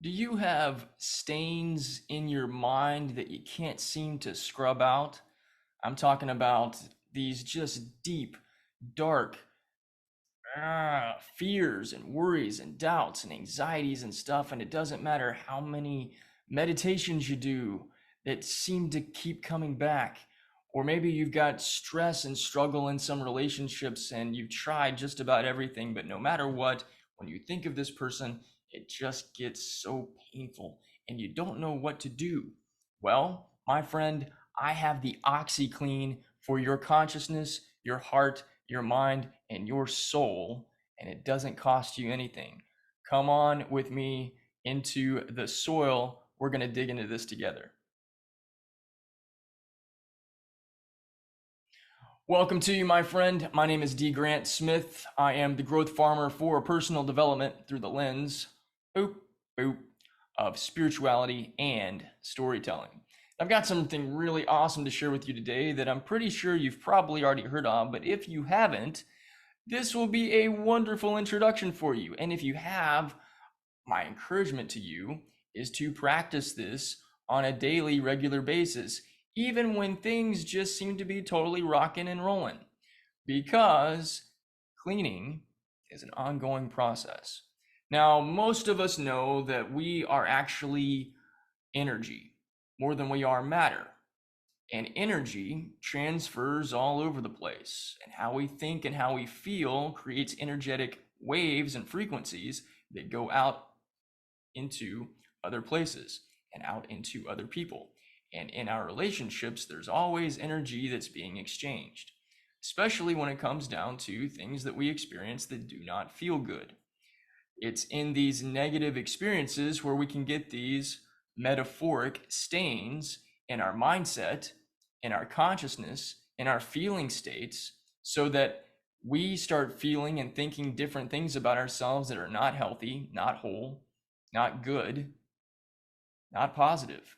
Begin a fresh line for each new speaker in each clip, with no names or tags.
Do you have stains in your mind that you can't seem to scrub out? I'm talking about these just deep, dark fears and worries and doubts and anxieties and stuff. And it doesn't matter how many meditations you do that seem to keep coming back. Or maybe you've got stress and struggle in some relationships and you've tried just about everything, but no matter what, when you think of this person, it just gets so painful and you don't know what to do. Well, my friend, I have the Oxyclean for your consciousness, your heart, your mind, and your soul, and it doesn't cost you anything. Come on with me into the soil. We're going to dig into this together. Welcome to you, my friend. My name is D. Grant Smith. I am the growth farmer for personal development through the lens, boop, boop, of spirituality and storytelling. I've got something really awesome to share with you today that I'm pretty sure you've probably already heard of, but if you haven't, this will be a wonderful introduction for you. And if you have, my encouragement to you is to practice this on a daily, regular basis, even when things just seem to be totally rocking and rolling, because cleaning is an ongoing process. Now, most of us know that we are actually energy more than we are matter. And energy transfers all over the place. And how we think and how we feel creates energetic waves and frequencies that go out into other places and out into other people. And in our relationships, there's always energy that's being exchanged, especially when it comes down to things that we experience that do not feel good. It's in these negative experiences where we can get these metaphoric stains in our mindset, in our consciousness, in our feeling states, so that we start feeling and thinking different things about ourselves that are not healthy, not whole, not good, not positive.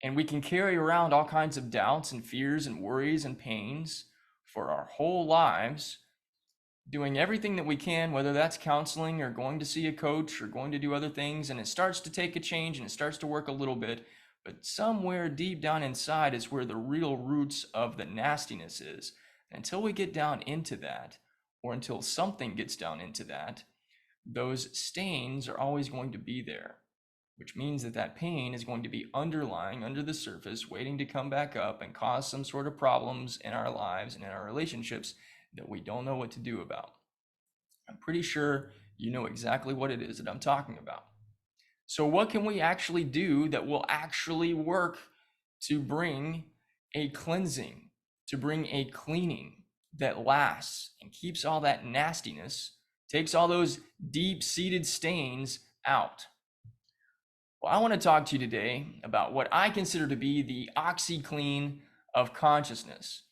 And we can carry around all kinds of doubts and fears and worries and pains for our whole lives, doing everything that we can, whether that's counseling or going to see a coach or going to do other things. And it starts to take a change and it starts to work a little bit. But somewhere deep down inside is where the real roots of the nastiness is. Until we get down into that, or until something gets down into that, those stains are always going to be there, which means that that pain is going to be underlying under the surface, waiting to come back up and cause some sort of problems in our lives and in our relationships that we don't know what to do about. I'm pretty sure you know exactly what it is that I'm talking about. So what can we actually do that will actually work to bring a cleansing, to bring a cleaning that lasts and keeps all that nastiness, takes all those deep-seated stains out? Well, I want to talk to you today about what I consider to be the Oxyclean of consciousness.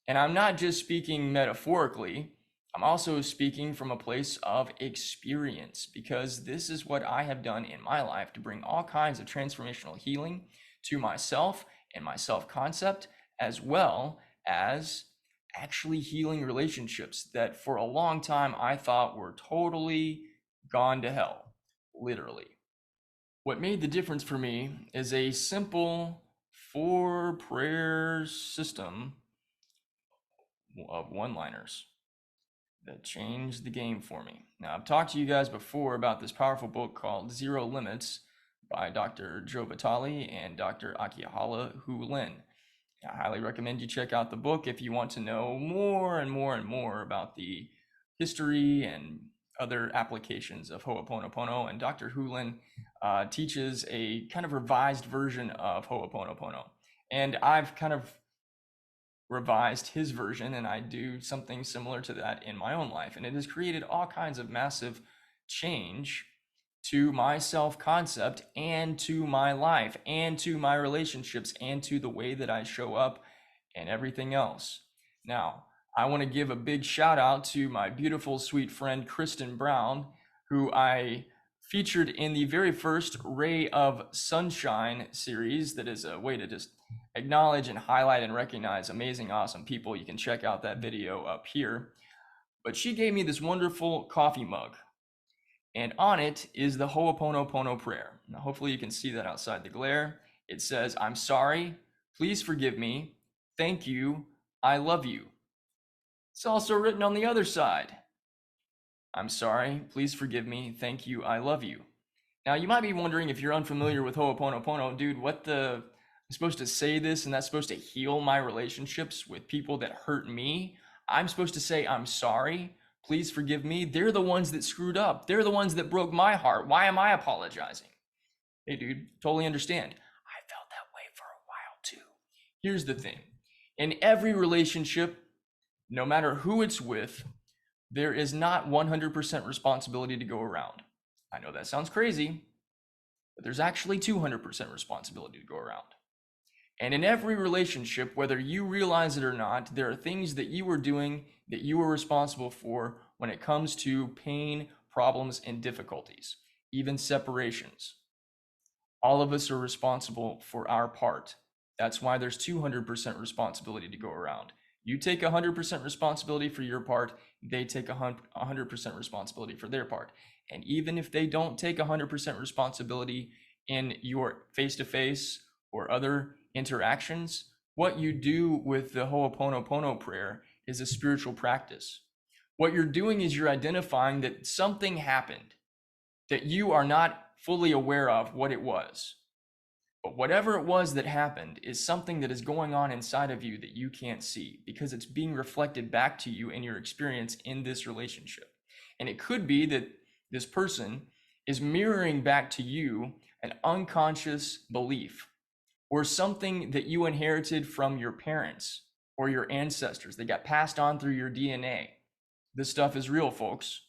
And I'm not just speaking metaphorically, I'm also speaking from a place of experience, because this is what I have done in my life to bring all kinds of transformational healing to myself and my self-concept, as well as actually healing relationships that for a long time I thought were totally gone to hell, literally. What made the difference for me is a simple 4 prayer system of one-liners that changed the game for me. Now, I've talked to you guys before about this powerful book called Zero Limits by Dr. Joe Vitale and Dr. Akihala Hu Lin. I highly recommend you check out the book if you want to know more and more and more about the history and other applications of Ho'oponopono. And Dr. Hu Lin teaches a kind of revised version of Ho'oponopono. And I've kind of revised his version, and I do something similar to that in my own life. And it has created all kinds of massive change to my self-concept and to my life and to my relationships and to the way that I show up and everything else. Now, I want to give a big shout out to my beautiful, sweet friend, Kristen Brown, who I featured in the very first Ray of Sunshine series. That is a way to just acknowledge and highlight and recognize amazing, awesome people. You can check out that video up here. But she gave me this wonderful coffee mug. And on it is the Ho'oponopono prayer. Now, hopefully you can see that outside the glare. It says, I'm sorry, please forgive me, thank you, I love you. It's also written on the other side. I'm sorry, please forgive me, thank you, I love you. Now, you might be wondering, if you're unfamiliar with Ho'oponopono, dude, I'm supposed to say this and that's supposed to heal my relationships with people that hurt me? I'm supposed to say, I'm sorry, please forgive me. They're the ones that screwed up. They're the ones that broke my heart. Why am I apologizing? Hey, dude, totally understand. I felt that way for a while too. Here's the thing. In every relationship, no matter who it's with, there is not 100% responsibility to go around. I know that sounds crazy, but there's actually 200% responsibility to go around. And in every relationship, whether you realize it or not, there are things that you are doing that you are responsible for when it comes to pain, problems, and difficulties, even separations. All of us are responsible for our part. That's why there's 200% responsibility to go around. You take 100% responsibility for your part, they take 100% responsibility for their part. And even if they don't take 100% responsibility in your face-to-face or other interactions, what you do with the Ho'oponopono prayer is a spiritual practice. What you're doing is you're identifying that something happened that you are not fully aware of what it was. But whatever it was that happened is something that is going on inside of you that you can't see, because it's being reflected back to you in your experience in this relationship. And it could be that this person is mirroring back to you an unconscious belief or something that you inherited from your parents or your ancestors that got passed on through your DNA. This stuff is real, folks.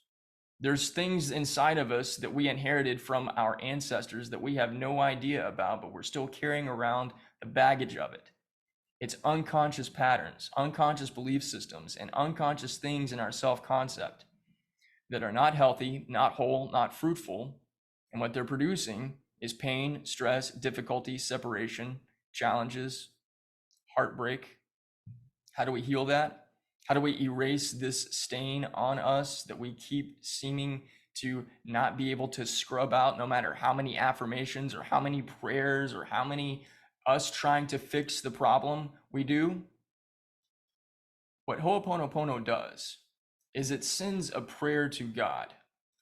There's things inside of us that we inherited from our ancestors that we have no idea about, but we're still carrying around the baggage of it. It's unconscious patterns, unconscious belief systems, and unconscious things in our self-concept that are not healthy, not whole, not fruitful. And what they're producing is pain, stress, difficulty, separation, challenges, heartbreak. How do we heal that? How do we erase this stain on us that we keep seeming to not be able to scrub out, no matter how many affirmations or how many prayers or how many us trying to fix the problem we do? What Ho'oponopono does is it sends a prayer to God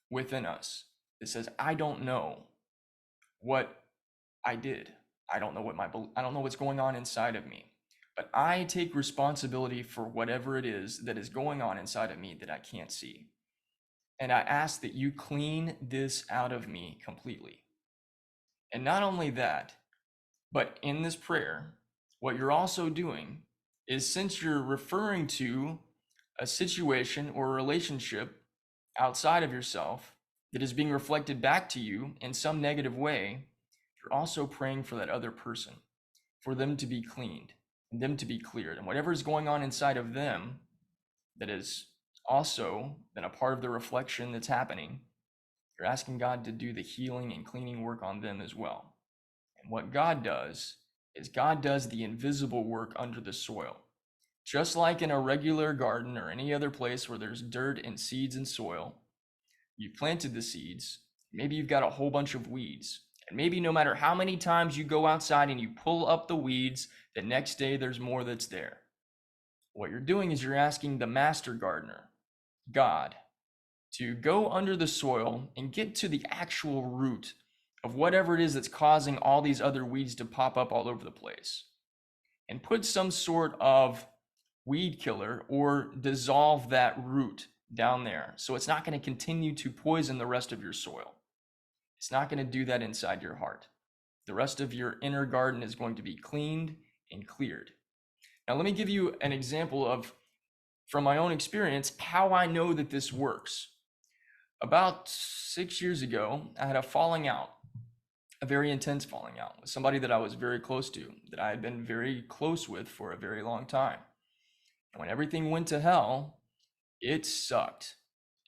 within us. It says, I don't know what I did. I don't know what's going on inside of me. But I take responsibility for whatever it is that is going on inside of me that I can't see. And I ask that you clean this out of me completely. And not only that, but in this prayer, what you're also doing is, since you're referring to a situation or a relationship outside of yourself that is being reflected back to you in some negative way, you're also praying for that other person, for them to be cleaned, them to be cleared, and whatever is going on inside of them that is also been a part of the reflection that's happening, you're asking God to do the healing and cleaning work on them as well. And what God does is God does the invisible work under the soil. Just like in a regular garden or any other place where there's dirt and seeds and soil, you planted the seeds, maybe you've got a whole bunch of weeds. And maybe no matter how many times you go outside and you pull up the weeds, the next day there's more that's there. What you're doing is you're asking the master gardener, God, to go under the soil and get to the actual root of whatever it is that's causing all these other weeds to pop up all over the place, and put some sort of weed killer or dissolve that root down there so it's not going to continue to poison the rest of your soil. It's not going to do that inside your heart. The rest of your inner garden is going to be cleaned and cleared. Now, let me give you an example of, from my own experience, how I know that this works. About 6 years ago, I had a falling out, a very intense falling out with somebody that I was very close to, that I had been very close with for a very long time. And when everything went to hell, it sucked.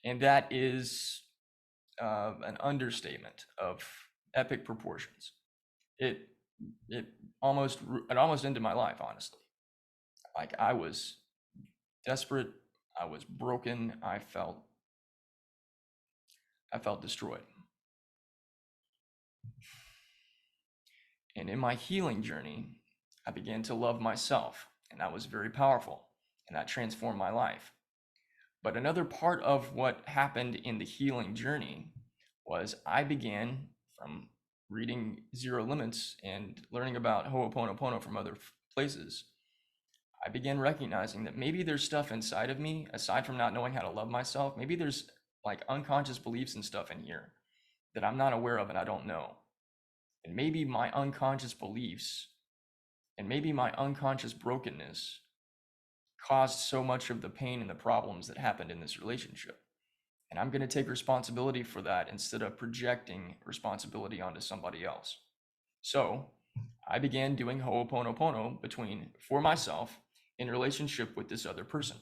And that is an understatement of epic proportions. It almost ended my life, honestly. Like, I was desperate, I was broken, I felt I felt destroyed. And in my healing journey, I began to love myself, and that was very powerful, and that transformed my life. But another part of what happened in the healing journey was I began from reading Zero Limits and learning about Ho'oponopono from other places. I began recognizing that maybe there's stuff inside of me, aside from not knowing how to love myself, maybe there's like unconscious beliefs and stuff in here that I'm not aware of and I don't know. And maybe my unconscious beliefs and maybe my unconscious brokenness caused so much of the pain and the problems that happened in this relationship. And I'm going to take responsibility for that instead of projecting responsibility onto somebody else. So I began doing Ho'oponopono for myself in relationship with this other person.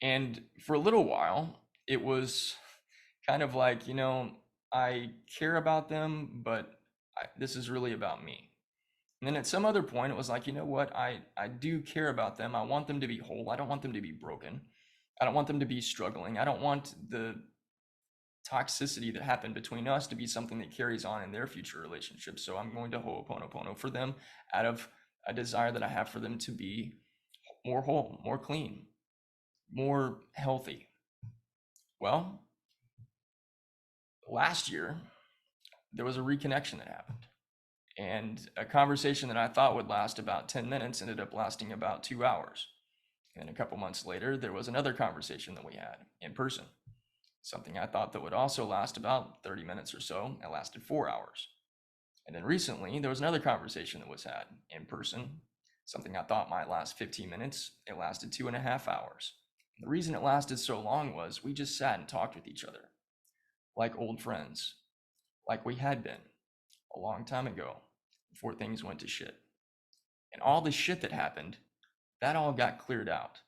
And for a little while, it was kind of like, I care about them, but this is really about me. And then at some other point, it was like, you know what? I do care about them. I want them to be whole. I don't want them to be broken. I don't want them to be struggling. I don't want the toxicity that happened between us to be something that carries on in their future relationships. So I'm going to Ho'oponopono for them out of a desire that I have for them to be more whole, more clean, more healthy. Well, last year, there was a reconnection that happened. And a conversation that I thought would last about 10 minutes ended up lasting about 2 hours. And a couple months later, there was another conversation that we had in person. Something I thought that would also last about 30 minutes or so. It lasted 4 hours. And then recently, there was another conversation that was had in person. Something I thought might last 15 minutes. It lasted 2.5 hours. The reason it lasted so long was we just sat and talked with each other like old friends, like we had been a long time ago before things went to shit. And all the shit that happened, that all got cleared out.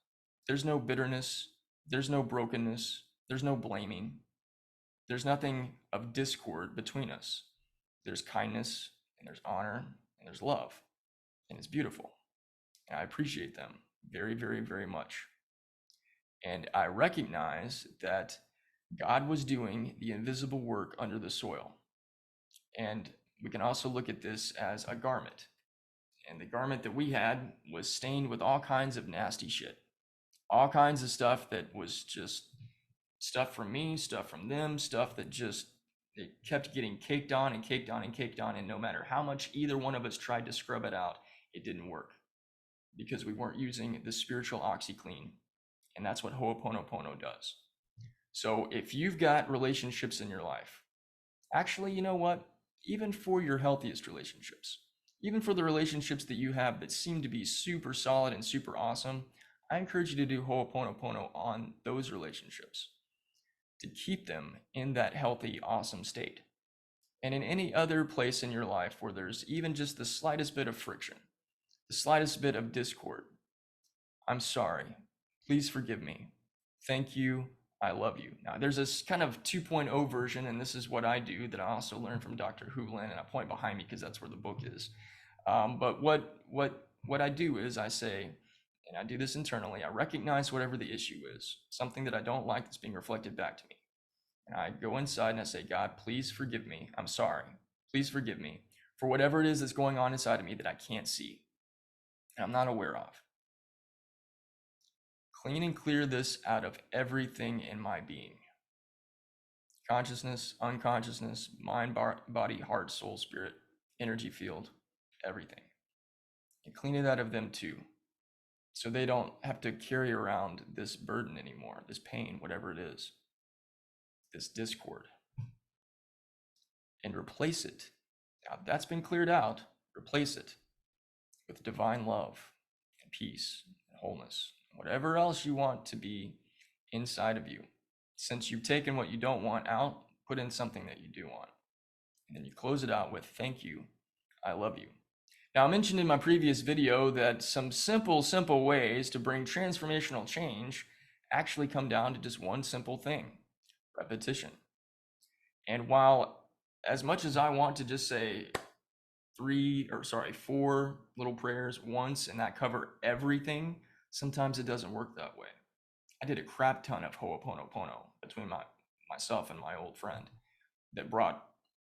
There's no bitterness, there's no brokenness, there's no blaming, there's nothing of discord between us. There's kindness, and there's honor, and there's love, and it's beautiful. And I appreciate them very, very, very much. And I recognize that God was doing the invisible work under the soil. And we can also look at this as a garment. And the garment that we had was stained with all kinds of nasty shit. All kinds of stuff that was just stuff from me, stuff from them, stuff that just it kept getting caked on and caked on and caked on. And no matter how much either one of us tried to scrub it out, it didn't work because we weren't using the spiritual Oxyclean. And that's what Ho'oponopono does. So if you've got relationships in your life, actually, you know what? Even for your healthiest relationships, even for the relationships that you have that seem to be super solid and super awesome, I encourage you to do Ho'oponopono on those relationships to keep them in that healthy, awesome state. And in any other place in your life where there's even just the slightest bit of friction, the slightest bit of discord, I'm sorry. Please forgive me. Thank you. I love you. Now, there's this kind of 2.0 version, and this is what I do that I also learned from Dr. Hughlin, and I point behind me because that's where the book is. But what I do is I say, and I do this internally, I recognize whatever the issue is, something that I don't like that's being reflected back to me. And I go inside and I say, God, please forgive me. I'm sorry. Please forgive me for whatever it is that's going on inside of me that I can't see and I'm not aware of. Clean and clear this out of everything in my being. Consciousness, unconsciousness, mind, body, heart, soul, spirit, energy field, everything. And clean it out of them too. So they don't have to carry around this burden anymore, this pain, whatever it is, this discord. And replace it. Now that's been cleared out, replace it with divine love and peace and wholeness. Whatever else you want to be inside of you. Since you've taken what you don't want out, put in something that you do want. And then you close it out with, thank you, I love you. Now, I mentioned in my previous video that some simple ways to bring transformational change actually come down to just one simple thing, repetition. And while as much as I want to just say 4 little prayers once and that cover everything, sometimes it doesn't work that way. I did a crap ton of Ho'oponopono between myself and my old friend, that brought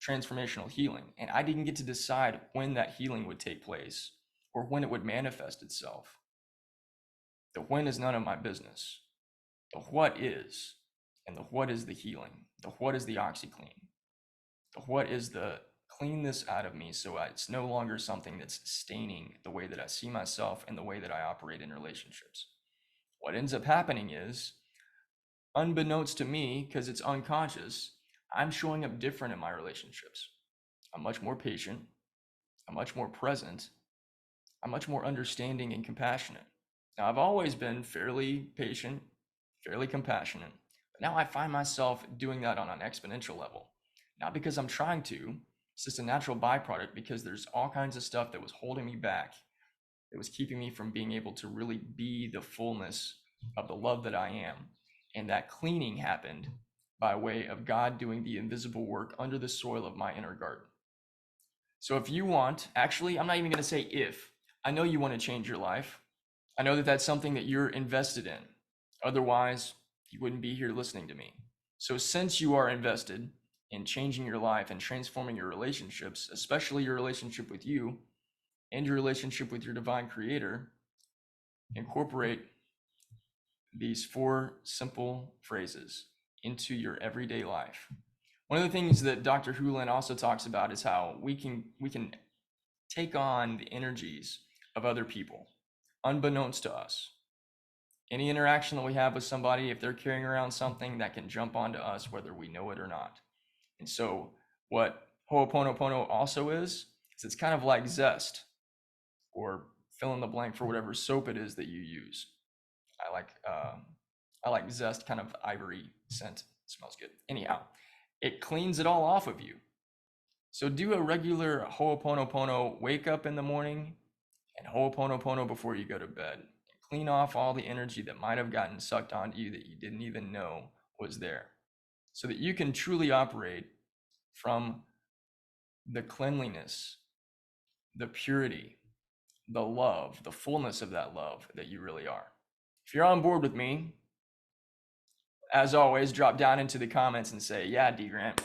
transformational healing. And I didn't get to decide when that healing would take place or when it would manifest itself. The when is none of my business. The what is, and the what is the healing. The what is the Oxyclean. The what is the clean this out of me so it's no longer something that's staining the way that I see myself and the way that I operate in relationships. What ends up happening is, unbeknownst to me, because it's unconscious, I'm showing up different in my relationships. I'm much more patient. I'm much more present. I'm much more understanding and compassionate. Now, I've always been fairly patient, fairly compassionate, but now I find myself doing that on an exponential level. Not because I'm trying to, it's just a natural byproduct because there's all kinds of stuff that was holding me back. It was keeping me from being able to really be the fullness of the love that I am. And that cleaning happened by way of God doing the invisible work under the soil of my inner garden. So if you want, actually, I'm not even going to say if, I know you want to change your life. I know that that's something that you're invested in. Otherwise, you wouldn't be here listening to me. So since you are invested in changing your life and transforming your relationships, especially your relationship with you and your relationship with your divine creator, incorporate these 4 simple phrases into your everyday life. One of the things that Dr. Houlihan also talks about is how we can take on the energies of other people, unbeknownst to us. Any interaction that we have with somebody, if they're carrying around something, that can jump onto us whether we know it or not. And so what Ho'oponopono also is it's kind of like zest, or fill in the blank for whatever soap it is that you use. I like zest, kind of ivory scent. It smells good. Anyhow, it cleans it all off of you. So do a regular Ho'oponopono, wake up in the morning and Ho'oponopono before you go to bed. Clean off all the energy that might have gotten sucked onto you that you didn't even know was there, so that you can truly operate from the cleanliness, the purity, the love, the fullness of that love that you really are. If you're on board with me, as always, drop down into the comments and say, yeah, D. Grant,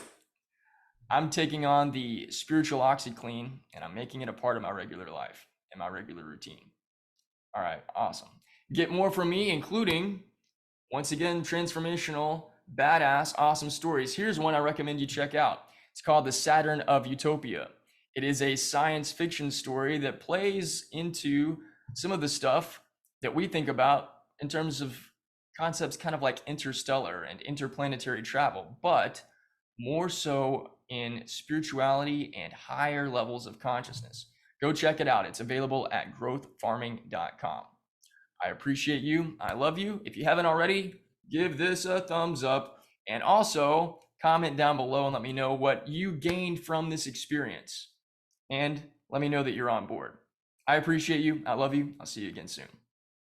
I'm taking on the spiritual Oxyclean and I'm making it a part of my regular life and my regular routine. All right, awesome. Get more from me, including, once again, transformational, badass, awesome stories. Here's one I recommend you check out. It's called The Saturn of Utopia. It is a science fiction story that plays into some of the stuff that we think about in terms of concepts kind of like interstellar and interplanetary travel, but more so in spirituality and higher levels of consciousness. Go check it out. It's available at growthfarming.com. I appreciate you. I love you. If you haven't already, give this a thumbs up, and also comment down below and let me know what you gained from this experience, and let me know that you're on board. I appreciate you. I love you. I'll see you again soon.